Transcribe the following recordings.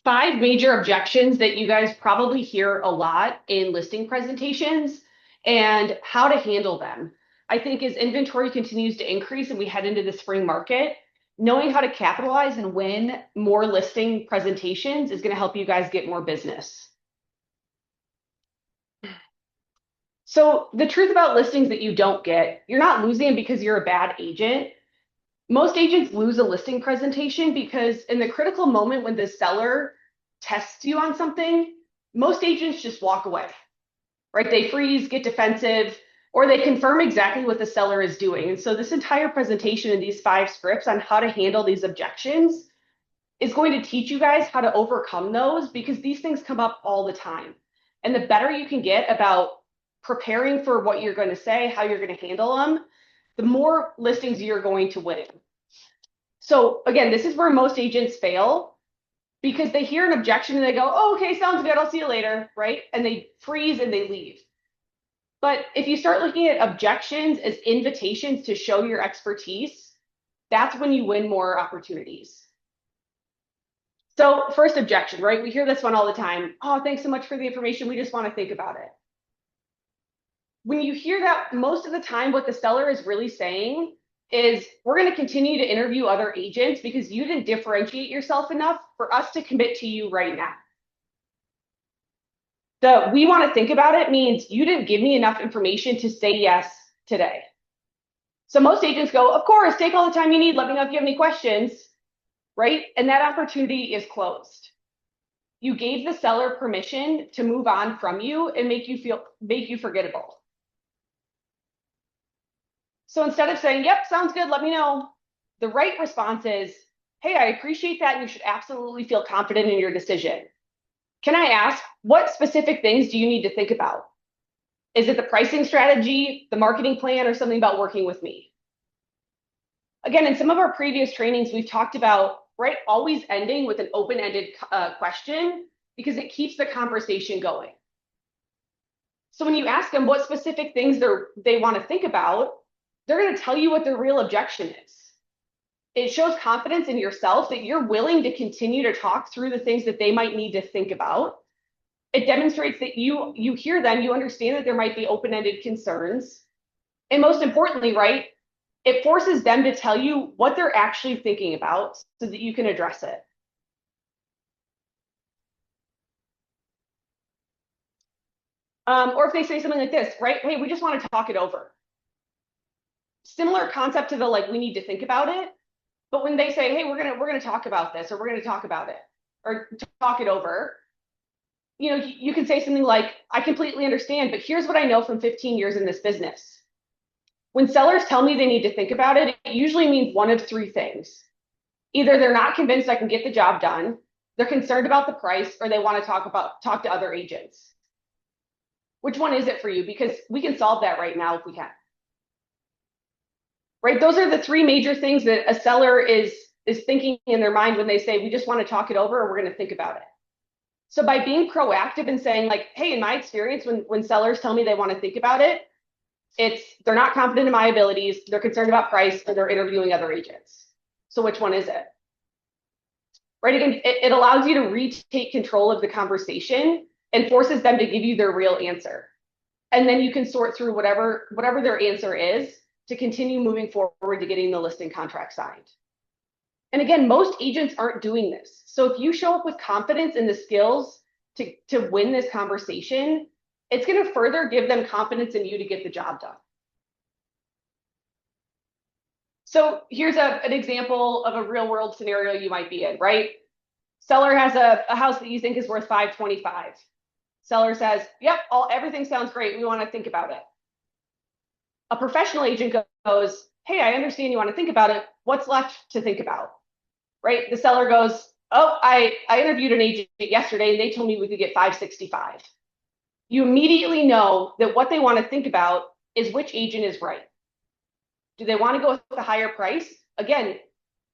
5 major objections that you guys probably hear a lot in listing presentations and how to handle them. I think as inventory continues to increase and we head into the spring market, knowing how to capitalize and win more listing presentations is going to help you guys get more business. So the truth about listings that you don't get, you're not losing them because you're a bad agent. Most agents lose a listing presentation because in the critical moment when the seller tests you on something, most agents just walk away, right? They freeze, get defensive, or they confirm exactly what the seller is doing. And so this entire presentation and these 5 scripts on how to handle these objections is going to teach you guys how to overcome those because these things come up all the time. And the better you can get about preparing for what you're going to say, how you're going to handle them, the more listings you're going to win. So again, this is where most agents fail because they hear an objection and they go, oh, okay, sounds good, I'll see you later, right? And they freeze and they leave. But if you start looking at objections as invitations to show your expertise, that's when you win more opportunities. So first objection, right? We hear this one all the time. Oh, thanks so much for the information. We just want to think about it. When you hear that, most of the time, what the seller is really saying is we're going to continue to interview other agents because you didn't differentiate yourself enough for us to commit to you right now. The we want to think about it means you didn't give me enough information to say yes today. So most agents go, of course, take all the time you need. Let me know if you have any questions, right? And that opportunity is closed. You gave the seller permission to move on from you and make you forgettable. So instead of saying, yep, sounds good, let me know, the right response is, hey, I appreciate that. And you should absolutely feel confident in your decision. Can I ask, what specific things do you need to think about? Is it the pricing strategy, the marketing plan, or something about working with me? Again, in some of our previous trainings, we've talked about, right, always ending with an open-ended question because it keeps the conversation going. So when you ask them what specific things they want to think about, they're going to tell you what their real objection is. It shows confidence in yourself that you're willing to continue to talk through the things that they might need to think about. It demonstrates that you hear them, you understand that there might be open-ended concerns. And most importantly, right, it forces them to tell you what they're actually thinking about so that you can address it. Or if they say something like this, right? Hey, we just want to talk it over. Similar concept to the like, we need to think about it. But when they say, hey, we're gonna talk about this, or we're gonna talk about it, or talk it over, you can say something like, I completely understand, but here's what I know from 15 years in this business. When sellers tell me they need to think about it, it usually means one of 3 things. Either they're not convinced I can get the job done, they're concerned about the price, or they want to talk to other agents. Which one is it for you? Because we can solve that right now if we can. Right? Those are the 3 major things that a seller is thinking in their mind when they say, we just want to talk it over or we're going to think about it. So by being proactive and saying like, hey, in my experience, when sellers tell me they want to think about it, they're not confident in my abilities, they're concerned about price, or they're interviewing other agents. So which one is it? Right? Again, it allows you to retake control of the conversation and forces them to give you their real answer. And then you can sort through whatever their answer is to continue moving forward to getting the listing contract signed. And again, most agents aren't doing this. So if you show up with confidence in the skills to win this conversation, it's going to further give them confidence in you to get the job done. So here's an example of a real world scenario you might be in, right? Seller has a house that you think is worth $525. Seller says, yep, everything sounds great. We want to think about it. A professional agent goes, hey, I understand you want to think about it. What's left to think about? Right? The seller goes, oh, I interviewed an agent yesterday and they told me we could get $565. You immediately know that what they want to think about is which agent is right. Do they want to go with the higher price? Again,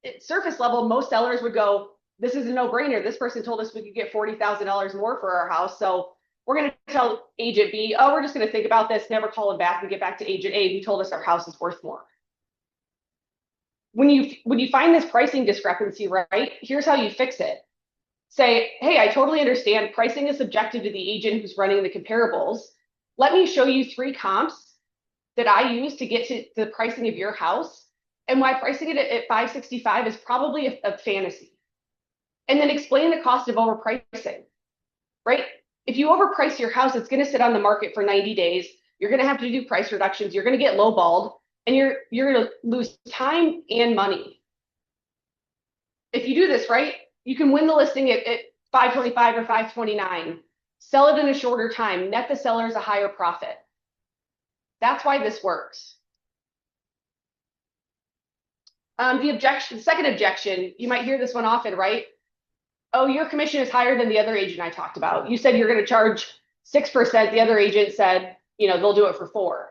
at surface level, most sellers would go, this is a no-brainer. This person told us we could get $40,000 more for our house. So we're going to tell agent B, oh, we're just going to think about this, never call him back and get back to agent A who told us our house is worth more. When you find this pricing discrepancy, right, here's how you fix it. say, hey, I totally understand pricing is subjective to the agent who's running the comparables. Let me show you 3 comps that I use to get to the pricing of your house and why pricing it at 565 is probably a fantasy. And then explain the cost of overpricing, right? If you overprice your house, it's going to sit on the market for 90 days. You're going to have to do price reductions. You're going to get lowballed, and you're going to lose time and money. If you do this right, you can win the listing at 525 or 529, sell it in a shorter time, net the sellers a higher profit. That's why this works. The second objection, you might hear this one often, right? Oh, your commission is higher than the other agent I talked about. You said you're going to charge 6%. The other agent said, they'll do it for 4%.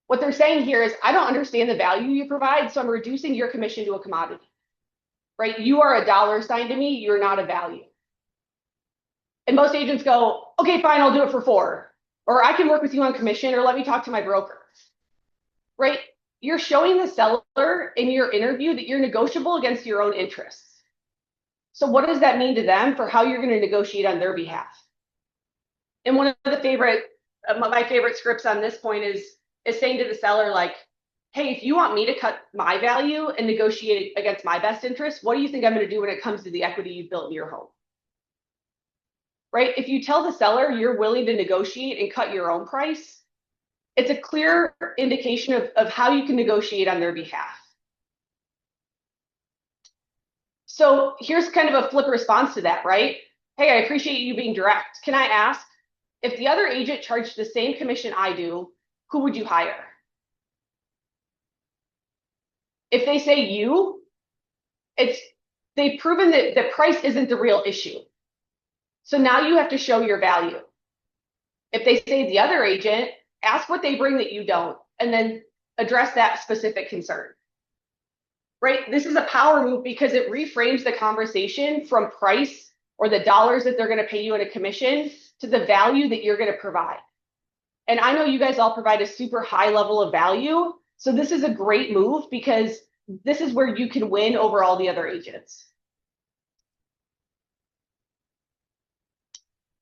What they're saying here is, I don't understand the value you provide, so I'm reducing your commission to a commodity, right? You are a dollar sign to me. You're not a value. And most agents go, okay, fine, I'll do it for 4%. Or I can work with you on commission, or let me talk to my broker, right? You're showing the seller in your interview that you're negotiable against your own interests. So what does that mean to them for how you're going to negotiate on their behalf? And one of my favorite scripts on this point is saying to the seller, like, hey, if you want me to cut my value and negotiate against my best interest, what do you think I'm going to do when it comes to the equity you've built in your home? Right? If you tell the seller you're willing to negotiate and cut your own price, it's a clear indication of how you can negotiate on their behalf. So here's kind of a flip response to that, right? Hey, I appreciate you being direct. Can I ask, if the other agent charged the same commission I do, who would you hire? If they say you, they've proven that the price isn't the real issue. So now you have to show your value. If they say the other agent, ask what they bring that you don't, and then address that specific concern. Right? This is a power move because it reframes the conversation from price or the dollars that they're going to pay you in a commission to the value that you're going to provide. And I know you guys all provide a super high level of value. So this is a great move because this is where you can win over all the other agents.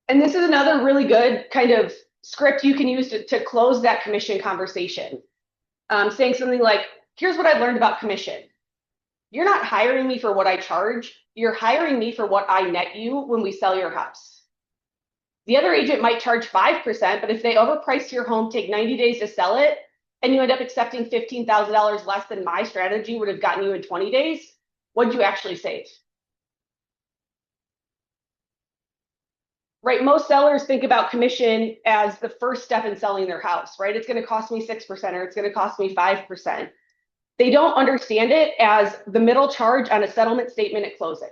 And this is another really good kind of script you can use to close that commission conversation. Saying something like, here's what I've learned about commission. You're not hiring me for what I charge. You're hiring me for what I net you when we sell your house. The other agent might charge 5%, but if they overprice your home, take 90 days to sell it, and you end up accepting $15,000 less than my strategy would have gotten you in 20 days, what'd you actually save? Right, most sellers think about commission as the first step in selling their house, right? It's going to cost me 6% or it's going to cost me 5%. They don't understand it as the middle charge on a settlement statement at closing.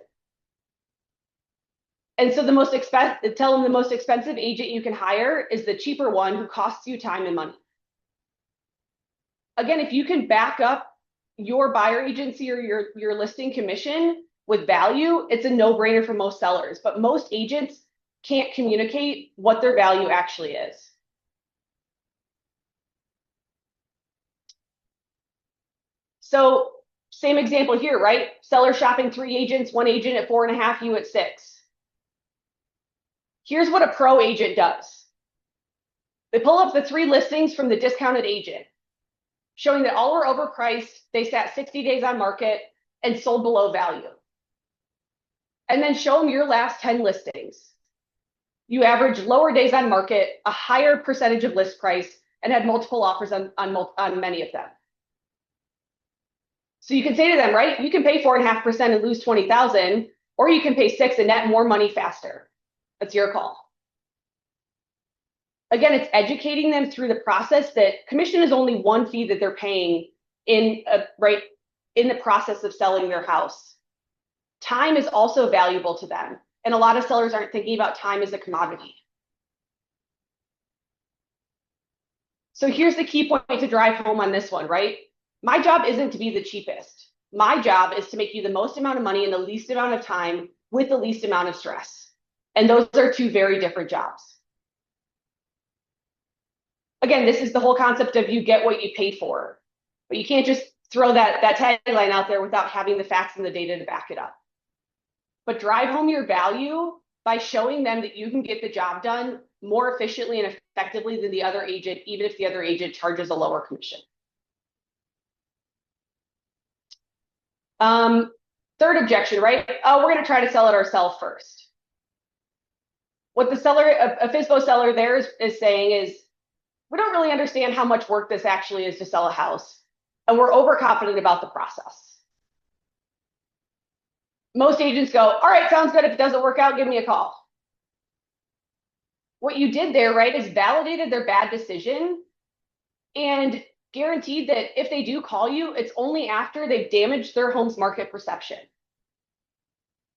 And so tell them the most expensive agent you can hire is the cheaper one who costs you time and money. Again, if you can back up your buyer agency or your listing commission with value, it's a no-brainer for most sellers. But most agents can't communicate what their value actually is. So same example here, right? Seller shopping 3 agents, 1 agent at 4.5, you at 6. Here's what a pro agent does. They pull up the 3 listings from the discounted agent, showing that all were overpriced, they sat 60 days on market, and sold below value. And then show them your last 10 listings. You average lower days on market, a higher percentage of list price, and had multiple offers on many of them. So you can say to them, right, you can pay 4.5% and lose 20,000, or you can pay 6 and net more money faster. That's your call. Again, it's educating them through the process that commission is only one fee that they're paying in the process of selling their house. Time is also valuable to them. And a lot of sellers aren't thinking about time as a commodity. So here's the key point to drive home on this one, right? My job isn't to be the cheapest. My job is to make you the most amount of money in the least amount of time with the least amount of stress. And those are 2 very different jobs. Again, this is the whole concept of you get what you pay for. But you can't just throw that tagline out there without having the facts and the data to back it up. but drive home your value by showing them that you can get the job done more efficiently and effectively than the other agent, even if the other agent charges a lower commission. Third objection, right? Oh, we're going to try to sell it ourselves first. What the seller, a FSBO seller there is saying is, we don't really understand how much work this actually is to sell a house, and we're overconfident about the process. Most agents go, all right, sounds good. If it doesn't work out, give me a call. What you did there, right, is validated their bad decision and guaranteed that if they do call you, it's only after they've damaged their home's market perception.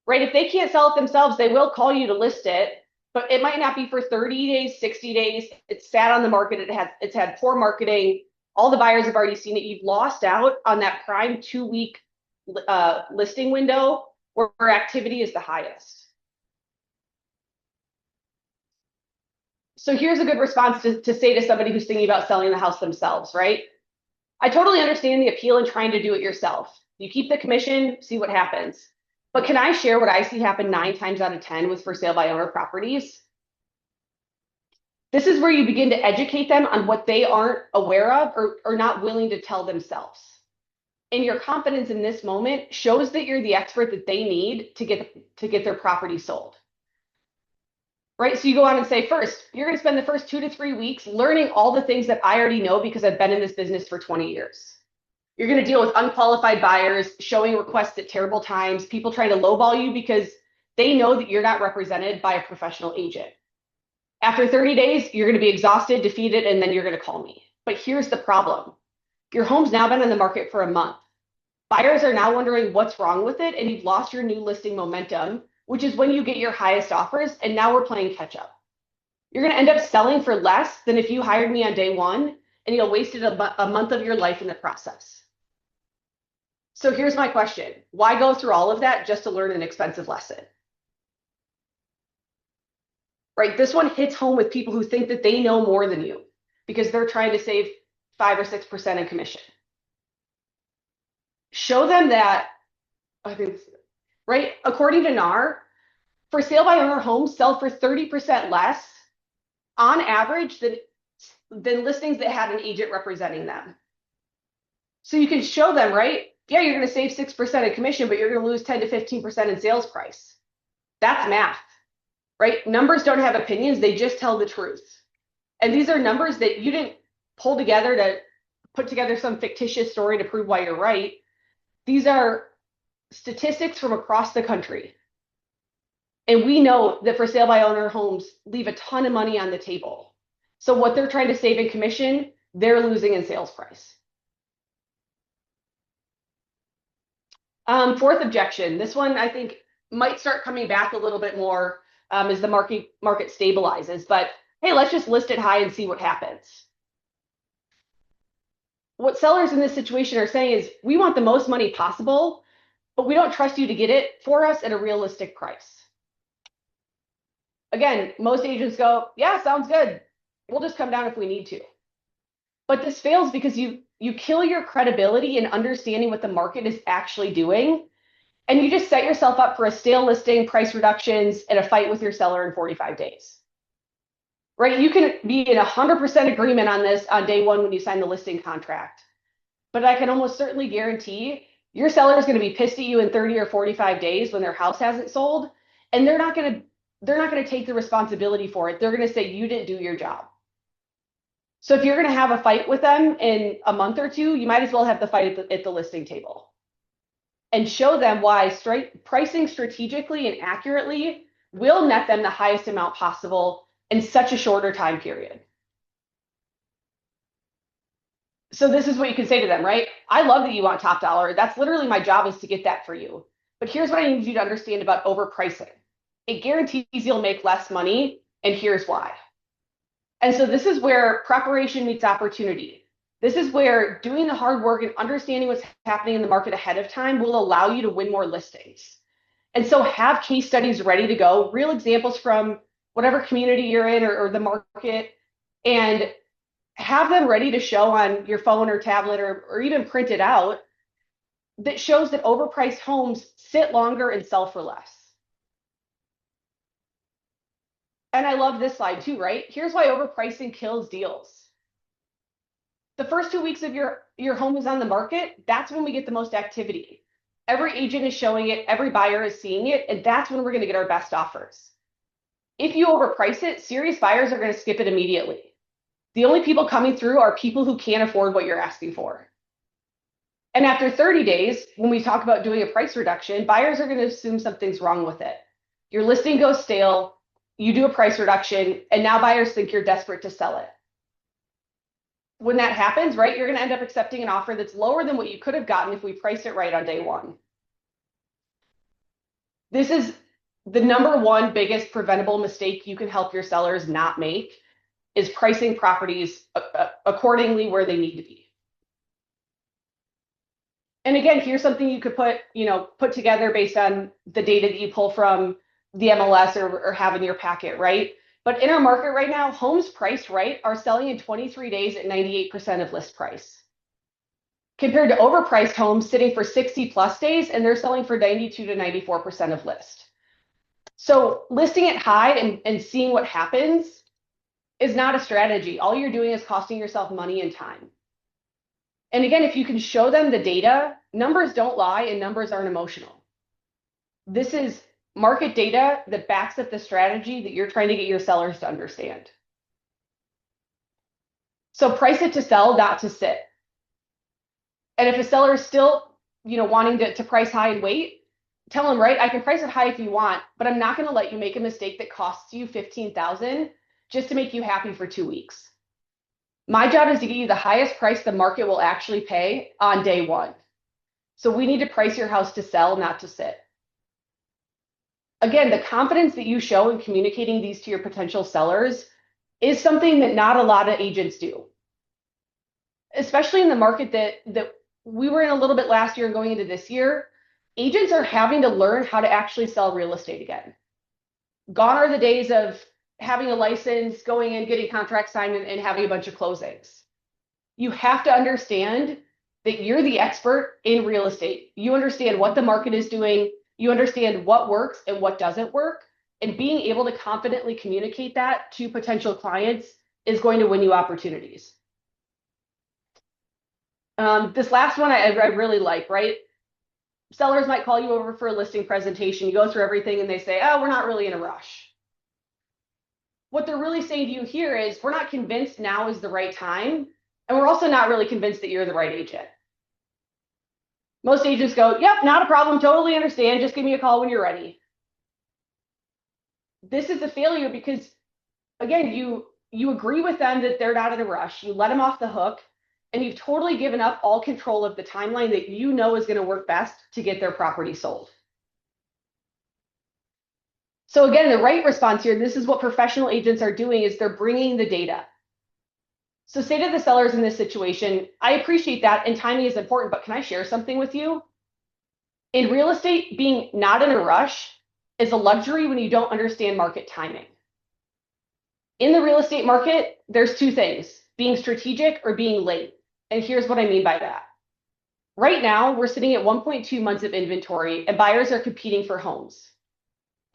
Right? If they can't sell it themselves, they will call you to list it, but it might not be for 30 days, 60 days. It's sat on the market. It's had poor marketing. All the buyers have already seen it. You've lost out on that prime 2-week listing window where activity is the highest. So here's a good response to say to somebody who's thinking about selling the house themselves, right? I totally understand the appeal in trying to do it yourself. You keep the commission, see what happens. But can I share what I see happen 9 times out of 10 with for sale by owner properties? This is where you begin to educate them on what they aren't aware of or not willing to tell themselves. And your confidence in this moment shows that you're the expert that they need to get their property sold. Right? So you go on and say, first, you're going to spend the first 2 to 3 weeks learning all the things that I already know because I've been in this business for 20 years. You're going to deal with unqualified buyers, showing requests at terrible times, people trying to lowball you because they know that you're not represented by a professional agent. After 30 days, you're going to be exhausted, defeated, and then you're going to call me. But here's the problem. Your home's now been on the market for a month. Buyers are now wondering what's wrong with it, and you've lost your new listing momentum, which is when you get your highest offers, and now we're playing catch up. You're going to end up selling for less than if you hired me on day one, and you'll wasted a month of your life in the process. So here's my question. Why go through all of that just to learn an expensive lesson? Right? This one hits home with people who think that they know more than you because they're trying to save 5 or 6% in commission. Show them that, right? According to NAR, for sale by owner homes sell for 30% less on average than listings that had an agent representing them. So you can show them, right? Yeah, you're going to save 6% in commission, but you're going to lose 10 to 15% in sales price. That's math, right? Numbers don't have opinions. They just tell the truth. And these are numbers that you didn't pull together to put together some fictitious story to prove why you're right. These are statistics from across the country. And we know that for sale by owner homes leave a ton of money on the table. So what they're trying to save in commission, they're losing in sales price. Fourth objection. This one I think might start coming back a little bit more as the market stabilizes. But hey, let's just list it high and see what happens. What sellers in this situation are saying is, we want the most money possible, but we don't trust you to get it for us at a realistic price. Again, most agents go, yeah, sounds good. We'll just come down if we need to. But this fails because you kill your credibility in understanding what the market is actually doing, and you just set yourself up for a stale listing, price reductions, and a fight with your seller in 45 days. Right? You can be in 100% agreement on this on day one when you sign the listing contract. But I can almost certainly guarantee your seller is going to be pissed at you in 30 or 45 days when their house hasn't sold, and they're not going to take the responsibility for it. They're going to say you didn't do your job. So if you're going to have a fight with them in a month or two, you might as well have the fight at the listing table and show them why pricing strategically and accurately will net them the highest amount possible in such a shorter time period. So this is what you can say to them, right? I love that you want top dollar. That's literally my job, is to get that for you. But here's what I need you to understand about overpricing. It guarantees you'll make less money, and here's why. And so this is where preparation meets opportunity. This is where doing the hard work and understanding what's happening in the market ahead of time will allow you to win more listings. And so have case studies ready to go, real examples from whatever community you're in or the market, and have them ready to show on your phone or tablet or even print it out that shows that overpriced homes sit longer and sell for less. And I love this slide too, right? Here's why overpricing kills deals. The first 2 weeks of your home is on the market, that's when we get the most activity. Every agent is showing it, every buyer is seeing it, and that's when we're going to get our best offers. If you overprice it, serious buyers are going to skip it immediately. The only people coming through are people who can't afford what you're asking for. And after 30 days, when we talk about doing a price reduction, buyers are going to assume something's wrong with it. Your listing goes stale, you do a price reduction, and now buyers think you're desperate to sell it. When that happens, right, you're going to end up accepting an offer that's lower than what you could have gotten if we priced it right on day one. This is the number one biggest preventable mistake you can help your sellers not make, is pricing properties accordingly where they need to be. And again, here's something you could put together based on the data that you pull from the MLS or have in your packet, right? But in our market right now, homes priced right are selling in 23 days at 98% of list price, compared to overpriced homes sitting for 60 plus days, and they're selling for 92 to 94% of list. So listing it high and seeing what happens is not a strategy. All you're doing is costing yourself money and time. And again, if you can show them the data, numbers don't lie and numbers aren't emotional. This is market data that backs up the strategy that you're trying to get your sellers to understand. So price it to sell, not to sit. And if a seller is still, wanting to price high and wait, tell them, right, I can price it high if you want, but I'm not going to let you make a mistake that costs you $15,000 just to make you happy for 2 weeks. My job is to get you the highest price the market will actually pay on day one. So we need to price your house to sell, not to sit. Again, the confidence that you show in communicating these to your potential sellers is something that not a lot of agents do. Especially in the market that we were in a little bit last year and going into this year, agents are having to learn how to actually sell real estate again. Gone are the days of having a license, going in, getting contracts signed, and having a bunch of closings. You have to understand that you're the expert in real estate. You understand what the market is doing. You understand what works and what doesn't work. And being able to confidently communicate that to potential clients is going to win you opportunities. This last one I really like, right? Sellers might call you over for a listing presentation. You go through everything and they say, oh, we're not really in a rush. What they're really saying to you here is, we're not convinced now is the right time. And we're also not really convinced that you're the right agent. Most agents go, yep, not a problem, totally understand. Just give me a call when you're ready. This is a failure because, again, you agree with them that they're not in a rush. You let them off the hook, and you've totally given up all control of the timeline that you know is going to work best to get their property sold. So again, the right response here, this is what professional agents are doing, is they're bringing the data. So say to the sellers in this situation, I appreciate that and timing is important, but can I share something with you? In real estate, being not in a rush is a luxury when you don't understand market timing. In the real estate market, there's two things, being strategic or being late. And here's what I mean by that. Right now, we're sitting at 1.2 months of inventory and buyers are competing for homes.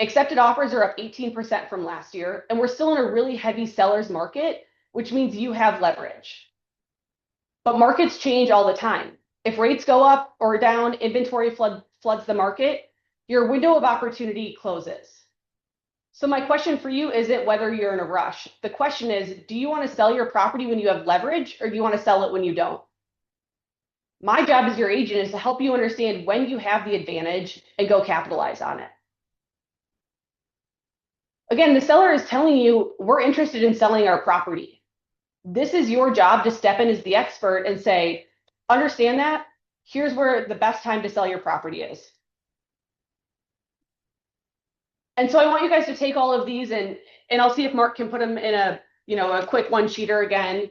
Accepted offers are up 18% from last year, and we're still in a really heavy seller's market, which means you have leverage. But markets change all the time. If rates go up or down, inventory floods the market, your window of opportunity closes. So my question for you isn't whether you're in a rush. The question is, do you want to sell your property when you have leverage, or do you want to sell it when you don't? My job as your agent is to help you understand when you have the advantage and go capitalize on it. Again, the seller is telling you, we're interested in selling our property. This is your job to step in as the expert and say, understand that, here's where the best time to sell your property is. And so I want you guys to take all of these and I'll see if Mark can put them in a quick one-sheeter again.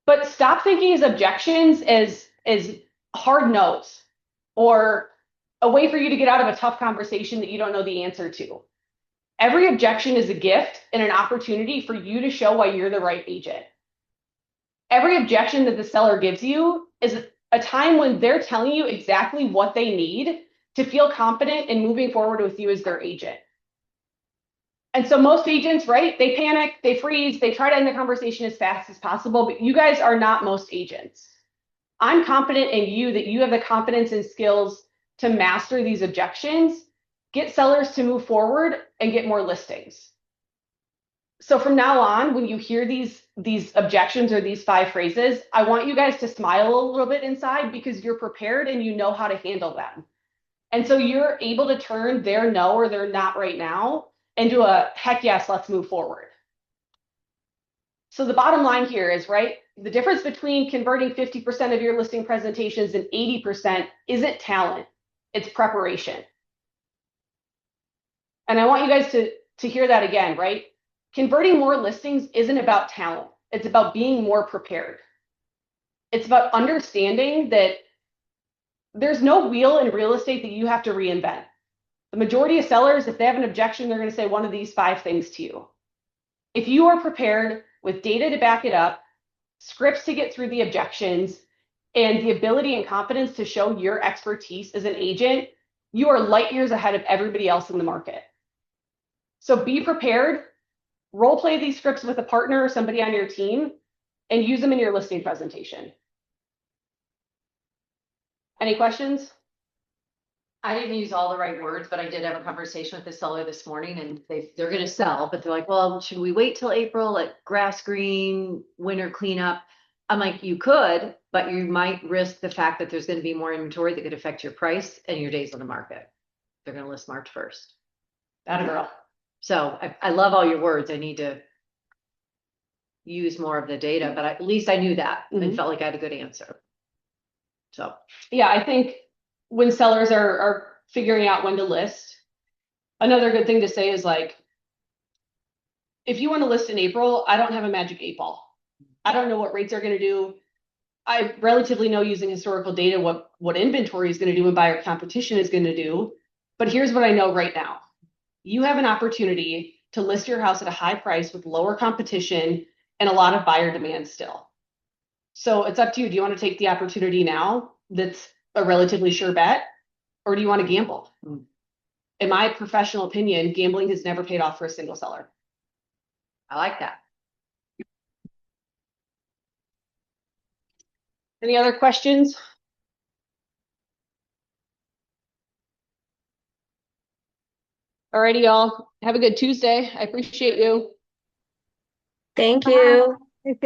But stop thinking as objections as hard no's or a way for you to get out of a tough conversation that you don't know the answer to. Every objection is a gift and an opportunity for you to show why you're the right agent. Every objection that the seller gives you is a time when they're telling you exactly what they need to feel confident in moving forward with you as their agent. And so most agents, right, they panic, they freeze, they try to end the conversation as fast as possible, but you guys are not most agents. I'm confident in you that you have the confidence and skills to master these objections, get sellers to move forward, and get more listings. So from now on, when you hear these objections or these 5 phrases, I want you guys to smile a little bit inside because you're prepared and you know how to handle them. And so you're able to turn their no or their not right now into a heck yes, let's move forward. So the bottom line here is, right, the difference between converting 50% of your listing presentations and 80% isn't talent, it's preparation. And I want you guys to hear that again, right? Converting more listings isn't about talent. It's about being more prepared. It's about understanding that there's no wheel in real estate that you have to reinvent. The majority of sellers, if they have an objection, they're going to say one of these 5 things to you. If you are prepared with data to back it up, scripts to get through the objections, and the ability and confidence to show your expertise as an agent, you are light years ahead of everybody else in the market. So be prepared, role play these scripts with a partner or somebody on your team, and use them in your listing presentation. Any questions? I didn't use all the right words, but I did have a conversation with the seller this morning and they're going to sell, but they're like, well, should we wait till April, like grass green, winter cleanup? I'm like, you could, but you might risk the fact that there's going to be more inventory that could affect your price and your days on the market. They're going to list March 1st. That girl. So I love all your words. I need to use more of the data, but at least I knew that and felt like I had a good answer. So yeah, I think when sellers are figuring out when to list, another good thing to say is like, if you want to list in April, I don't have a magic 8 ball. I don't know what rates are going to do. I relatively know using historical data what inventory is going to do and buyer competition is going to do. But here's what I know right now. You have an opportunity to list your house at a high price with lower competition and a lot of buyer demand still. So it's up to you. Do you want to take the opportunity now that's a relatively sure bet, or do you want to gamble? In my professional opinion, gambling has never paid off for a single seller. I like that. Any other questions? Alrighty, y'all. Have a good Tuesday. I appreciate you. Thank you. Thank